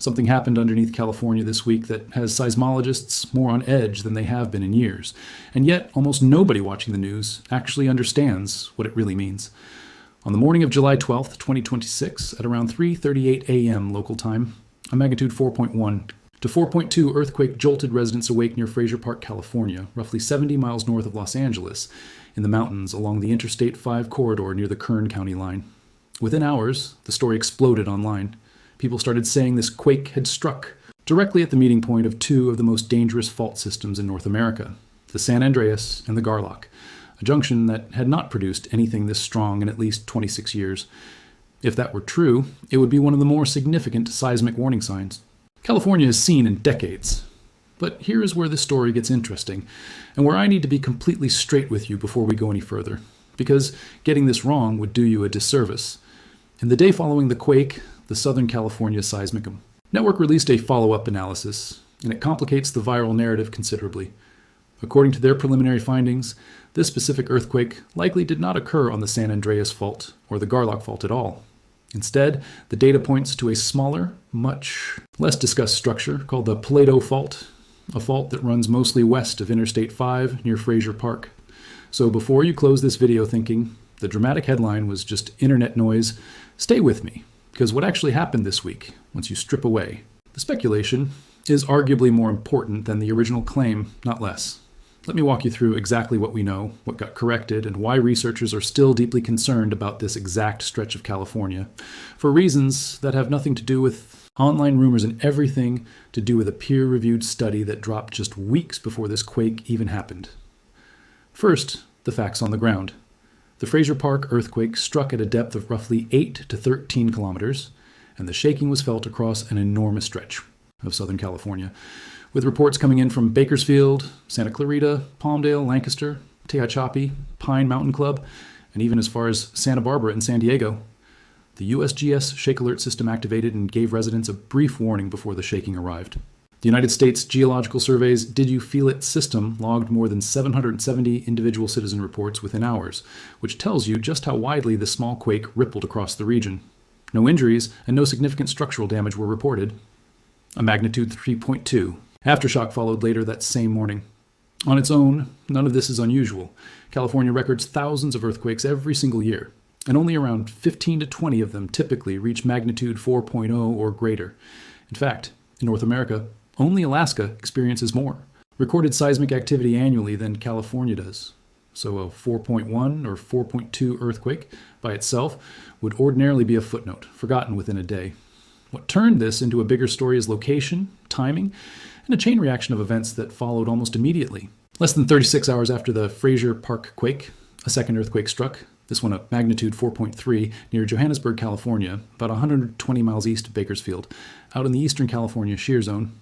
Something happened underneath California this week that has seismologists more on edge than they have been in years. And yet, almost nobody watching the news actually understands what it really means. On the morning of July 12th, 2026, at around 3:38 a.m. local time, a magnitude 4.1 to 4.2 earthquake jolted residents awake near Frazier Park, California, roughly 70 miles north of Los Angeles, in the mountains along the Interstate 5 corridor near the Kern County line. Within hours, the story exploded online. People started saying this quake had struck directly at the meeting point of two of the most dangerous fault systems in North America, the San Andreas and the Garlock, a junction that had not produced anything this strong in at least 26 years. If that were true, it would be one of the more significant seismic warning signs California has seen in decades. But here is where this story gets interesting, and where I need to be completely straight with you before we go any further, because getting this wrong would do you a disservice. In the day following the quake, the Southern California Seismic Network released a follow-up analysis, and it complicates the viral narrative considerably. According to their preliminary findings, this specific earthquake likely did not occur on the San Andreas Fault or the Garlock Fault at all. Instead, the data points to a smaller, much less discussed structure called the Pleito Fault, a fault that runs mostly west of Interstate 5 near Frazier Park. So before you close this video thinking the dramatic headline was just internet noise, stay with me, because what actually happened this week, once you strip away the speculation, is arguably more important than the original claim, not less. Let me walk you through exactly what we know, what got corrected, and why researchers are still deeply concerned about this exact stretch of California, for reasons that have nothing to do with online rumors and everything to do with a peer-reviewed study that dropped just weeks before this quake even happened. First, the facts on the ground. The Frazier Park earthquake struck at a depth of roughly 8 to 13 kilometers, and the shaking was felt across an enormous stretch of Southern California, with reports coming in from Bakersfield, Santa Clarita, Palmdale, Lancaster, Tehachapi, Pine Mountain Club, and even as far as Santa Barbara and San Diego. The USGS Shake Alert system activated and gave residents a brief warning before the shaking arrived. The United States Geological Survey's Did You Feel It system logged more than 770 individual citizen reports within hours, which tells you just how widely the small quake rippled across the region. No injuries and no significant structural damage were reported. A magnitude 3.2. Aftershock followed later that same morning. On its own, none of this is unusual. California records thousands of earthquakes every single year, and only around 15 to 20 of them typically reach magnitude 4.0 or greater. In fact, in North America, only Alaska experiences more recorded seismic activity annually than California does. So a 4.1 or 4.2 earthquake by itself would ordinarily be a footnote, forgotten within a day. What turned this into a bigger story is location, timing, and a chain reaction of events that followed almost immediately. Less than 36 hours after the Frazier Park quake, a second earthquake struck, this one a magnitude 4.3 near Johannesburg, California, about 120 miles east of Bakersfield, out in the eastern California shear zone.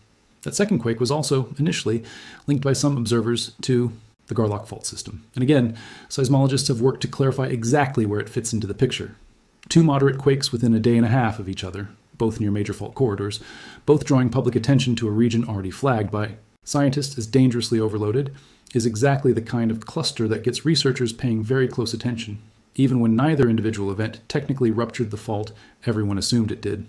That second quake was also, initially, linked by some observers to the Garlock fault system. And again, seismologists have worked to clarify exactly where it fits into the picture. Two moderate quakes within a day and a half of each other, both near major fault corridors, both drawing public attention to a region already flagged by scientists as dangerously overloaded, is exactly the kind of cluster that gets researchers paying very close attention. Even when neither individual event technically ruptured the fault everyone assumed it did.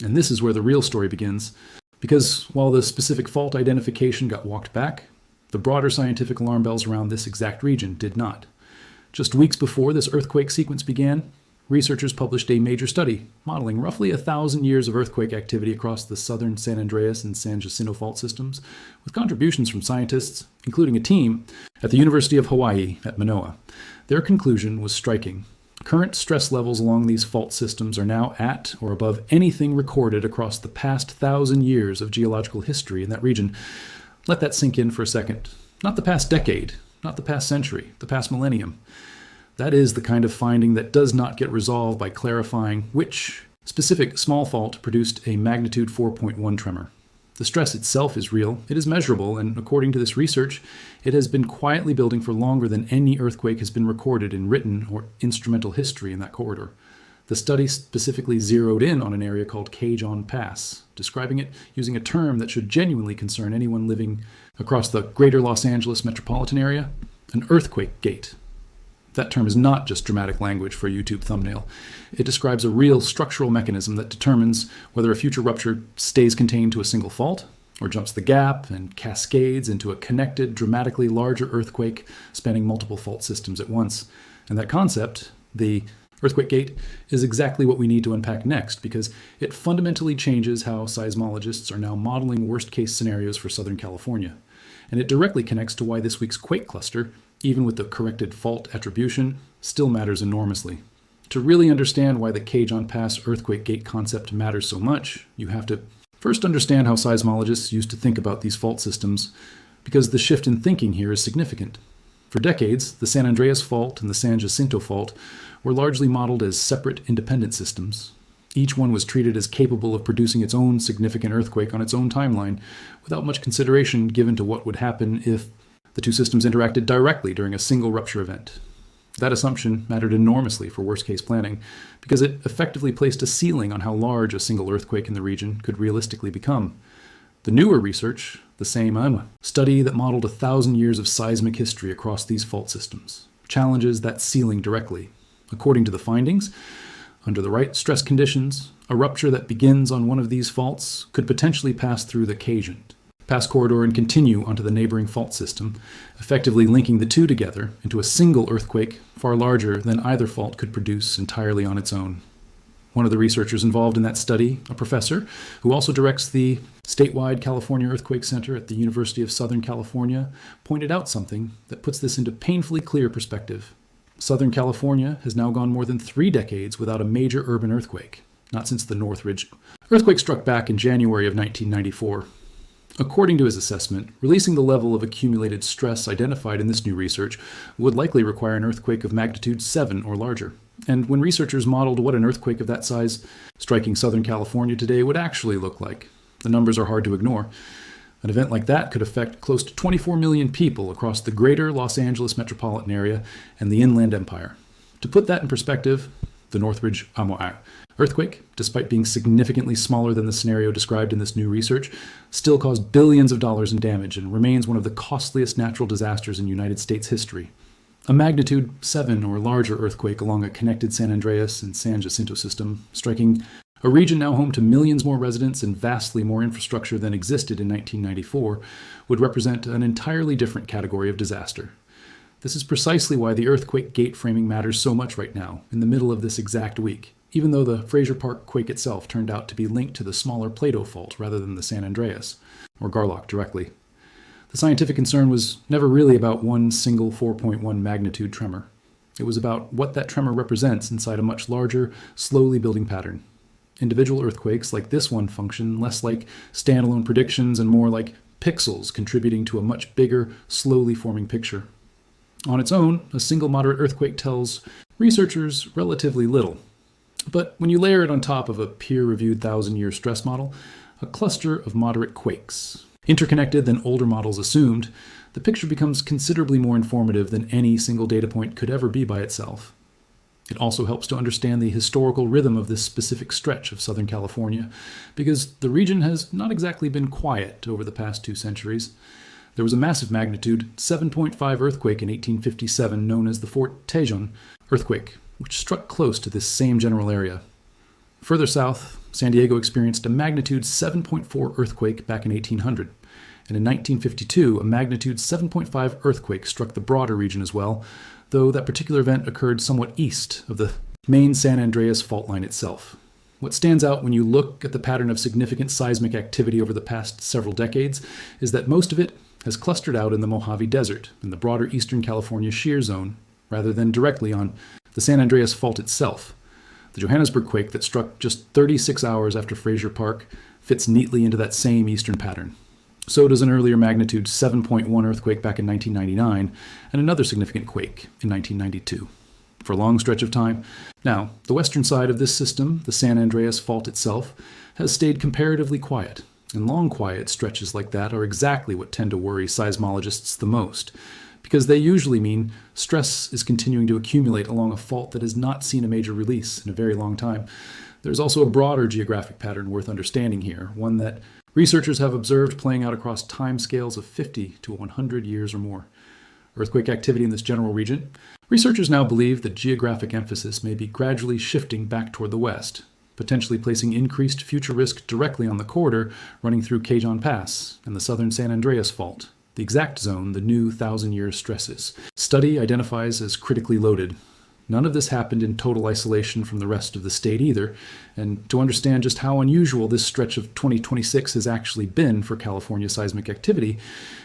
And this is where the real story begins. Because while the specific fault identification got walked back, the broader scientific alarm bells around this exact region did not. Just weeks before this earthquake sequence began, researchers published a major study modeling roughly 1,000 years of earthquake activity across the southern San Andreas and San Jacinto fault systems, with contributions from scientists, including a team at the University of Hawaii at Manoa. Their conclusion was striking. Current stress levels along these fault systems are now at or above anything recorded across the past 1,000 years of geological history in that region. Let that sink in for a second. Not the past decade, not the past century, the past millennium. That is the kind of finding that does not get resolved by clarifying which specific small fault produced a magnitude 4.1 tremor. The stress itself is real, it is measurable, and according to this research, it has been quietly building for longer than any earthquake has been recorded in written or instrumental history in that corridor. The study specifically zeroed in on an area called Cage-on Pass, describing it using a term that should genuinely concern anyone living across the greater Los Angeles metropolitan area, an earthquake gate. That term is not just dramatic language for a YouTube thumbnail. It describes a real structural mechanism that determines whether a future rupture stays contained to a single fault or jumps the gap and cascades into a connected, dramatically larger earthquake spanning multiple fault systems at once. And that concept, the earthquake gate, is exactly what we need to unpack next, because it fundamentally changes how seismologists are now modeling worst-case scenarios for Southern California. And it directly connects to why this week's quake cluster, even with the corrected fault attribution, still matters enormously. To really understand why the Cajon Pass earthquake gate concept matters so much, you have to first understand how seismologists used to think about these fault systems, because the shift in thinking here is significant. For decades, the San Andreas fault and the San Jacinto fault were largely modeled as separate, independent systems. Each one was treated as capable of producing its own significant earthquake on its own timeline, without much consideration given to what would happen if the two systems interacted directly during a single rupture event. That assumption mattered enormously for worst-case planning, because it effectively placed a ceiling on how large a single earthquake in the region could realistically become. The newer research, the same study that modeled 1,000 years of seismic history across these fault systems, challenges that ceiling directly. According to the findings, under the right stress conditions, a rupture that begins on one of these faults could potentially pass through the Cajon Pass corridor and continue onto the neighboring fault system, effectively linking the two together into a single earthquake far larger than either fault could produce entirely on its own. One of the researchers involved in that study, a professor who also directs the statewide California Earthquake Center at the University of Southern California, pointed out something that puts this into painfully clear perspective. Southern California has now gone more than 3 decades without a major urban earthquake, not since the Northridge earthquake struck back in January of 1994. According to his assessment, releasing the level of accumulated stress identified in this new research would likely require an earthquake of magnitude 7 or larger. And when researchers modeled what an earthquake of that size striking Southern California today would actually look like, the numbers are hard to ignore. An event like that could affect close to 24 million people across the greater Los Angeles metropolitan area and the Inland Empire. To put that in perspective, the Northridge earthquake, despite being significantly smaller than the scenario described in this new research, still caused billions of dollars in damage and remains one of the costliest natural disasters in United States history. A magnitude 7 or larger earthquake along a connected San Andreas and San Jacinto system, striking a region now home to millions more residents and vastly more infrastructure than existed in 1994, would represent an entirely different category of disaster. This is precisely why the earthquake gate framing matters so much right now, in the middle of this exact week, even though the Frazier Park quake itself turned out to be linked to the smaller Pleito fault rather than the San Andreas, or Garlock directly. The scientific concern was never really about one single 4.1 magnitude tremor. It was about what that tremor represents inside a much larger, slowly building pattern. Individual earthquakes like this one function less like standalone predictions and more like pixels contributing to a much bigger, slowly forming picture. On its own, a single moderate earthquake tells researchers relatively little. But when you layer it on top of a peer-reviewed 1,000-year stress model, a cluster of moderate quakes, interconnected than older models assumed, the picture becomes considerably more informative than any single data point could ever be by itself. It also helps to understand the historical rhythm of this specific stretch of Southern California, because the region has not exactly been quiet over the past 2 centuries. There was a massive magnitude 7.5 earthquake in 1857 known as the Fort Tejon earthquake, which struck close to this same general area. Further south, San Diego experienced a magnitude 7.4 earthquake back in 1800, and in 1952 a magnitude 7.5 earthquake struck the broader region as well, though that particular event occurred somewhat east of the main San Andreas fault line itself. What stands out when you look at the pattern of significant seismic activity over the past several decades is that most of it has clustered out in the Mojave Desert in the broader Eastern California shear zone, rather than directly on the San Andreas fault itself. The Johannesburg quake that struck just 36 hours after Frazier Park fits neatly into that same eastern pattern. So does an earlier magnitude 7.1 earthquake back in 1999 and another significant quake in 1992. For a long stretch of time. Now, the western side of this system, the San Andreas fault itself, has stayed comparatively quiet. And long quiet stretches like that are exactly what tend to worry seismologists the most, because they usually mean stress is continuing to accumulate along a fault that has not seen a major release in a very long time. There's also a broader geographic pattern worth understanding here, one that researchers have observed playing out across time scales of 50 to 100 years or more. earthquake activity in this general region, researchers now believe that geographic emphasis may be gradually shifting back toward the west, potentially placing increased future risk directly on the corridor running through Cajon Pass and the southern San Andreas Fault, the exact zone the new 1,000-year stresses. Study identifies as critically loaded. None of this happened in total isolation from the rest of the state either, and to understand just how unusual this stretch of 2026 has actually been for California seismic activity,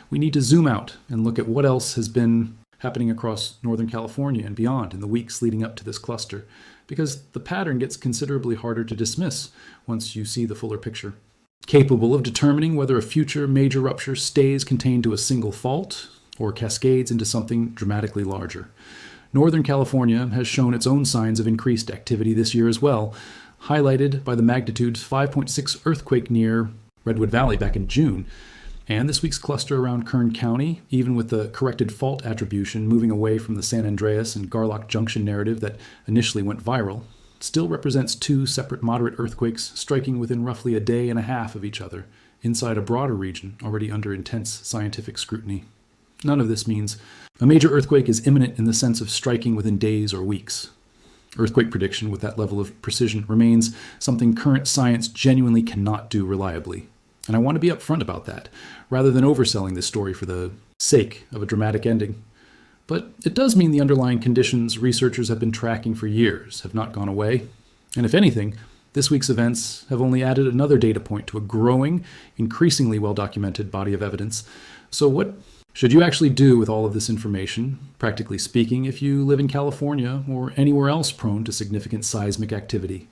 we need to zoom out and look at what else has been happening across Northern California and beyond in the weeks leading up to this cluster, because the pattern gets considerably harder to dismiss once you see the fuller picture. Capable of determining whether a future major rupture stays contained to a single fault or cascades into something dramatically larger. Northern California has shown its own signs of increased activity this year as well, highlighted by the magnitude 5.6 earthquake near Redwood Valley back in June. And this week's cluster around Kern County, even with the corrected fault attribution moving away from the San Andreas and Garlock Junction narrative that initially went viral, still represents two separate moderate earthquakes striking within roughly a day and a half of each other, inside a broader region already under intense scientific scrutiny. None of this means a major earthquake is imminent in the sense of striking within days or weeks. Earthquake prediction with that level of precision remains something current science genuinely cannot do reliably. And I want to be upfront about that, rather than overselling this story for the sake of a dramatic ending. But it does mean the underlying conditions researchers have been tracking for years have not gone away. And if anything, this week's events have only added another data point to a growing, increasingly well-documented body of evidence. So what should you actually do with all of this information, practically speaking, if you live in California or anywhere else prone to significant seismic activity?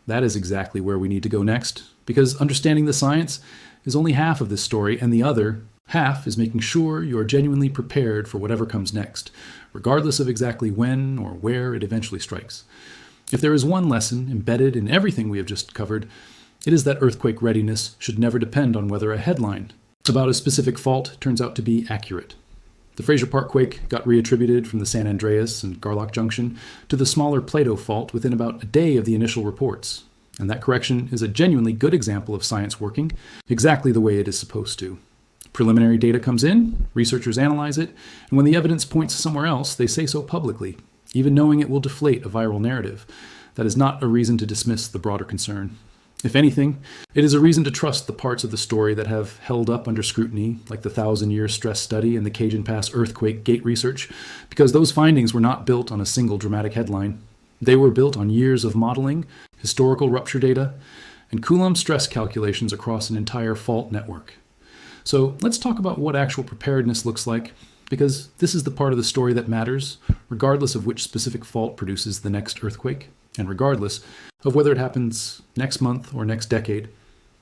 That is exactly where we need to go next, because understanding the science is only half of this story, and the other half is making sure you are genuinely prepared for whatever comes next, regardless of exactly when or where it eventually strikes. If there is one lesson embedded in everything we have just covered, it is that earthquake readiness should never depend on whether a headline about a specific fault turns out to be accurate. The Frazier Park quake got reattributed from the San Andreas and Garlock Junction to the smaller Pleito fault within about a day of the initial reports. And that correction is a genuinely good example of science working exactly the way it is supposed to. Preliminary data comes in, researchers analyze it, and when the evidence points somewhere else, they say so publicly, even knowing it will deflate a viral narrative. That is not a reason to dismiss the broader concern. If anything, it is a reason to trust the parts of the story that have held up under scrutiny, like the 1,000-year stress study and the Cajon Pass earthquake gate research, because those findings were not built on a single dramatic headline. They were built on years of modeling, historical rupture data, and Coulomb stress calculations across an entire fault network. So let's talk about what actual preparedness looks like, because this is the part of the story that matters, regardless of which specific fault produces the next earthquake, and regardless of whether it happens next month or next decade.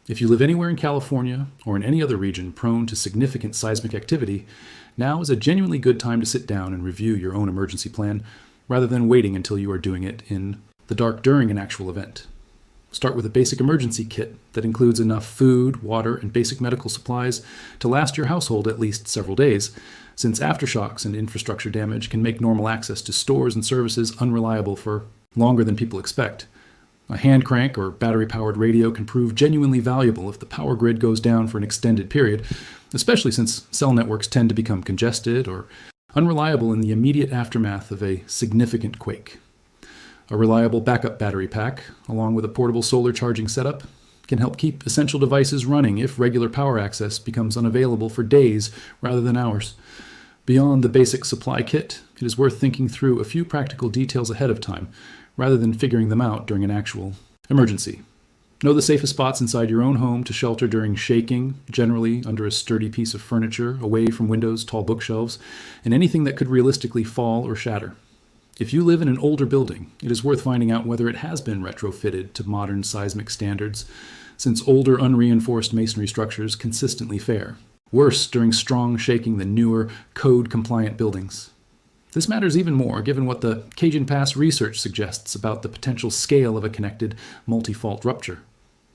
If you live anywhere in California or in any other region prone to significant seismic activity, now is a genuinely good time to sit down and review your own emergency plan, rather than waiting until you are doing it in the dark during an actual event. Start with a basic emergency kit that includes enough food, water, and basic medical supplies to last your household at least several days, since aftershocks and infrastructure damage can make normal access to stores and services unreliable for longer than people expect. A hand crank or battery-powered radio can prove genuinely valuable if the power grid goes down for an extended period, especially since cell networks tend to become congested or unreliable in the immediate aftermath of a significant quake. A reliable backup battery pack, along with a portable solar charging setup, can help keep essential devices running if regular power access becomes unavailable for days rather than hours. Beyond the basic supply kit, it is worth thinking through a few practical details ahead of time, rather than figuring them out during an actual emergency. Know the safest spots inside your own home to shelter during shaking, generally under a sturdy piece of furniture, away from windows, tall bookshelves, and anything that could realistically fall or shatter. If you live in an older building, it is worth finding out whether it has been retrofitted to modern seismic standards, since older unreinforced masonry structures consistently fare worse during strong shaking than newer, code-compliant buildings. This matters even more given what the Cajon Pass research suggests about the potential scale of a connected multi-fault rupture.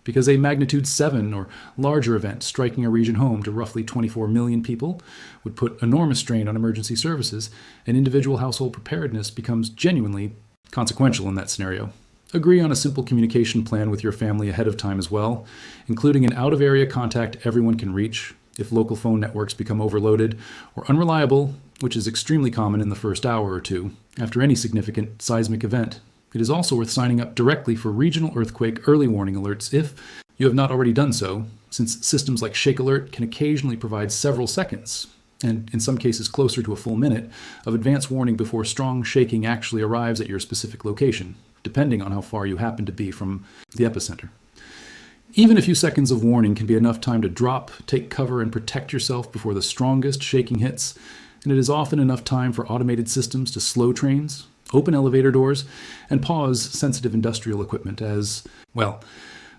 Because a magnitude 7 or larger event striking a region home to roughly 24 million people would put enormous strain on emergency services, and individual household preparedness becomes genuinely consequential in that scenario. Agree on a simple communication plan with your family ahead of time as well, including an out-of-area contact everyone can reach, if local phone networks become overloaded or unreliable, which is extremely common in the first hour or two after any significant seismic event. It is also worth signing up directly for regional earthquake early warning alerts if you have not already done so, since systems like Shake Alert can occasionally provide several seconds, and in some cases closer to a full minute, of advance warning before strong shaking actually arrives at your specific location, depending on how far you happen to be from the epicenter. Even a few seconds of warning can be enough time to drop, take cover, and protect yourself before the strongest shaking hits, and it is often enough time for automated systems to slow trains, open elevator doors, and pause sensitive industrial equipment as, well,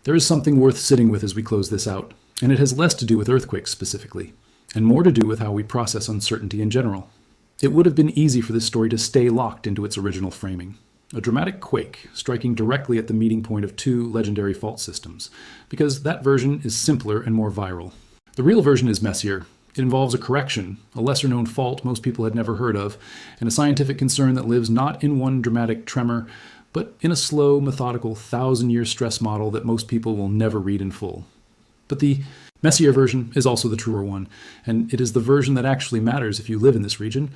there is something worth sitting with as we close this out, and it has less to do with earthquakes specifically, and more to do with how we process uncertainty in general. It would have been easy for this story to stay locked into its original framing. A dramatic quake striking directly at the meeting point of two legendary fault systems, because that version is simpler and more viral. The real version is messier. It involves a correction, a lesser-known fault most people had never heard of, and a scientific concern that lives not in one dramatic tremor, but in a slow, methodical, 1,000-year stress model that most people will never read in full. But the messier version is also the truer one, and it is the version that actually matters if you live in this region.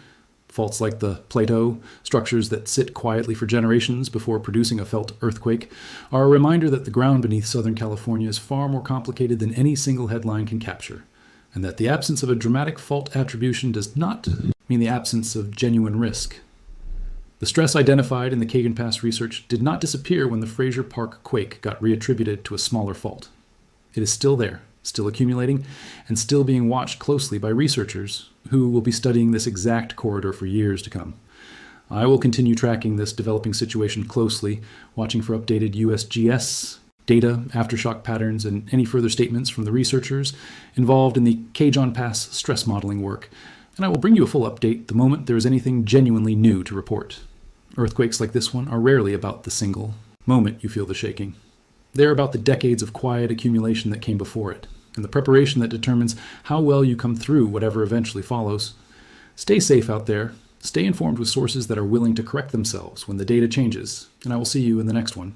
Faults like the Pleito, structures that sit quietly for generations before producing a felt earthquake, are a reminder that the ground beneath Southern California is far more complicated than any single headline can capture, and that the absence of a dramatic fault attribution does not mean the absence of genuine risk. The stress identified in the Kagan Pass research did not disappear when the Frazier Park quake got reattributed to a smaller fault. It is still there, still accumulating, and still being watched closely by researchers who will be studying this exact corridor for years to come. I will continue tracking this developing situation closely, watching for updated USGS data, aftershock patterns, and any further statements from the researchers involved in the Kagan Pass stress modeling work, and I will bring you a full update the moment there is anything genuinely new to report. Earthquakes like this one are rarely about the single moment you feel the shaking. They're about the decades of quiet accumulation that came before it, and the preparation that determines how well you come through whatever eventually follows. Stay safe out there. Stay informed with sources that are willing to correct themselves when the data changes, and I will see you in the next one.